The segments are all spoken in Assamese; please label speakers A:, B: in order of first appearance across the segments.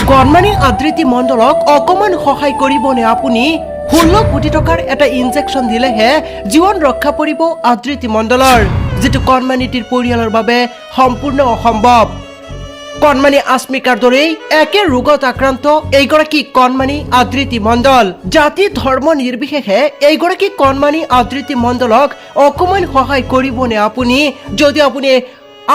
A: কণমানি আদৃতি মণ্ডলক অকমান সহায় কৰিবনে আপুনি 16 কোটি টকাৰ এটা ইনজেকশ্যন দিলেহে জীৱন ৰক্ষা পৰিব আদৃতি মণ্ডলৰ যেটো কণমানিটিৰ পৰিয়ালৰ বাবে সম্পূৰ্ণ অসম্ভৱ কণমানি আস্মিকাৰ দৰেই একে ৰোগত আক্ৰান্ত এইগৰাকী কণমানি আদৃতি মণ্ডল জাতি ধৰ্ম নিৰ্বিশেষে এইগৰাকী কণমানি আদৃতি মণ্ডলক অকমান সহায় কৰিবনে আপুনি যদি আপুনি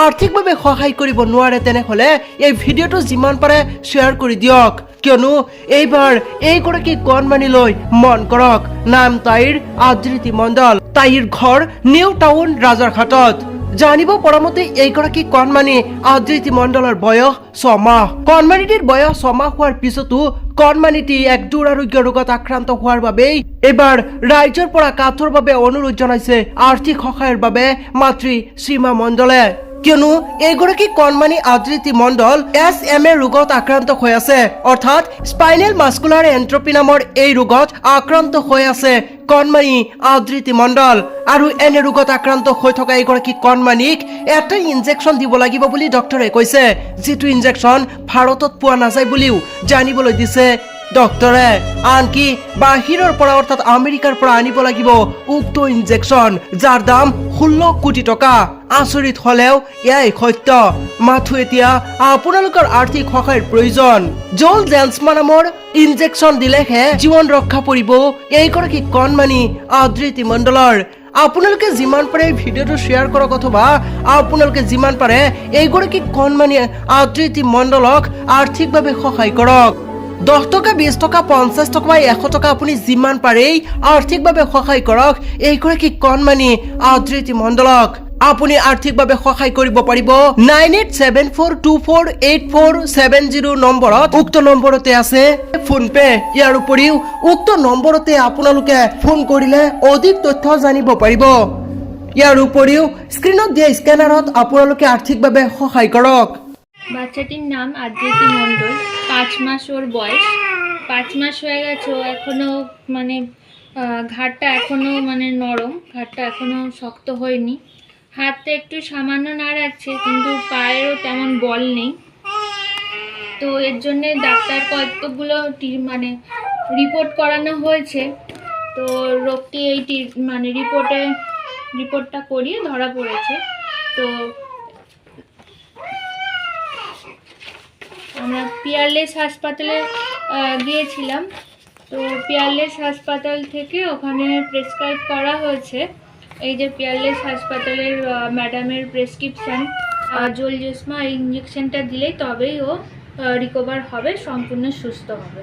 A: আৰ্থিকভাৱে সহায় কৰিব নোৱাৰে তেনেহলে এই ভিডিঅটো যিমান পাৰে শ্বেয়াৰ কৰি দিয়ক কিয়নো এইবাৰ এইগৰাকী কণমানিলৈ মন কৰক নাম তাইৰ আদৃতি মণ্ডল তাইৰ ঘৰ নিউ টাউন ৰাজাৰঘাটত জানিব পৰা মতে এইগৰাকী কণমানি আদৃতি মণ্ডলৰ বয়স 6 মাহ কণমানিটিৰ বয়স 6 মাহ হোৱাৰ পিছতো কণমানিটি এক দুৰাৰোগ্য ৰোগত আক্ৰান্ত হোৱাৰ বাবে এবাৰ ৰাজ্যৰ পৰা কাঠৰ বাবে অনুৰোধ জনাইছে আৰ্থিক সহায়ৰ বাবে মাতৃ সীমা মণ্ডলে কিয়নো এইগৰাকী কণমানি আদৃতি মণ্ডল SMA ৰোগত আক্ৰান্ত হৈ আছে অৰ্থাৎ স্পাইনেল মাস্কুলাৰ এন্ট্ৰপি নামৰ এই ৰোগত আক্ৰান্ত হৈ আছে কণমানি আদৃতি মণ্ডল আৰু এনে ৰোগত আক্ৰান্ত হৈ থকা এইগৰাকী কণমানিক এটা ইনজেকশ্যন দিব লাগিব বুলি ডক্টৰে কৈছে যেটো ইনজেকশ্যন ভাৰতত পোৱা নাযায় বুলিও জানিবলৈ দিছে ডক্টৰে আনকি বাহিৰৰ পৰা অৰ্থাৎ আমেৰিকাৰ পৰা আনিব লাগিব উক্ত ইনজেকশ্যন যাৰ দাম 16 কোটি টকা আচৰিত হলেও এয়াই সত্য মাথো এতিয়া আপোনালোকৰ আৰ্থিক সহায়ৰ প্ৰয়োজন জল জেন্সমা নামৰ ইনজেকশ্যন দিলেহে জীৱন ৰক্ষা পৰিব এইগৰাকী কণমানি আদৃতি মণ্ডলৰ আপোনালোকে যিমান পাৰে ভিডিঅটো শ্বেয়াৰ কৰক অথবা আপোনালোকে যিমান পাৰে এইগৰাকী কণমানি আদৃতি মণ্ডলক আৰ্থিকভাৱে সহায় কৰক 10 টকা 20 টকা 50 টকা বা 100 টকা আপুনি যিমান পাৰে আৰ্থিকভাৱে সহায় কৰক এইগৰাকী কণমানি আদৃতি মণ্ডলক আপুনি আৰ্থিকভাৱে সহায় কৰিব পাৰিব 9874248470 নম্বৰত উক্ত নম্বৰতে আছে ফোন পে ইয়াৰ উপৰিও উক্ত নম্বৰতে আপোনালোকে ফোন কৰিলে অধিক তথ্য জানিব পাৰিব ইয়াৰ উপৰিও স্ক্ৰিনত দিয়া স্ক্যানাৰত আপোনালোকে আৰ্থিকভাৱে সহায় কৰক
B: বাচ্চাটির নাম আদৃতি মণ্ডল 5 মাস ওর বয়স 5 মাস হয়ে গেছে ও এখনো মানে ঘাটটা এখনো মানে নরম ঘাটটা এখনো শক্ত হয়নি হাতটা একটু সামান্য নাড়াচ্ছে কিন্তু পায়েরও তেমন বল নেই তো এর জন্য ডাক্তার কতগুলো মানে রিপোর্ট করানো হয়েছে তো রোগটি এই মানে রিপোর্টটা করিয়ে ধরা পড়েছে তো আমরা পিয়ারলেস হাসপাতালে গিয়েছিলাম তো পিয়ারলেস হাসপাতাল থেকে ওখানে প্রেসক্রাইব করা হয়েছে এই যে পিয়ারলেস হাসপাতালের ম্যাডামের প্রেসক্রিপশন জলজেসমা এই ইঞ্জেকশনটা দিলেই তবেই ও রিকভার হবে সম্পূর্ণ সুস্থ হবে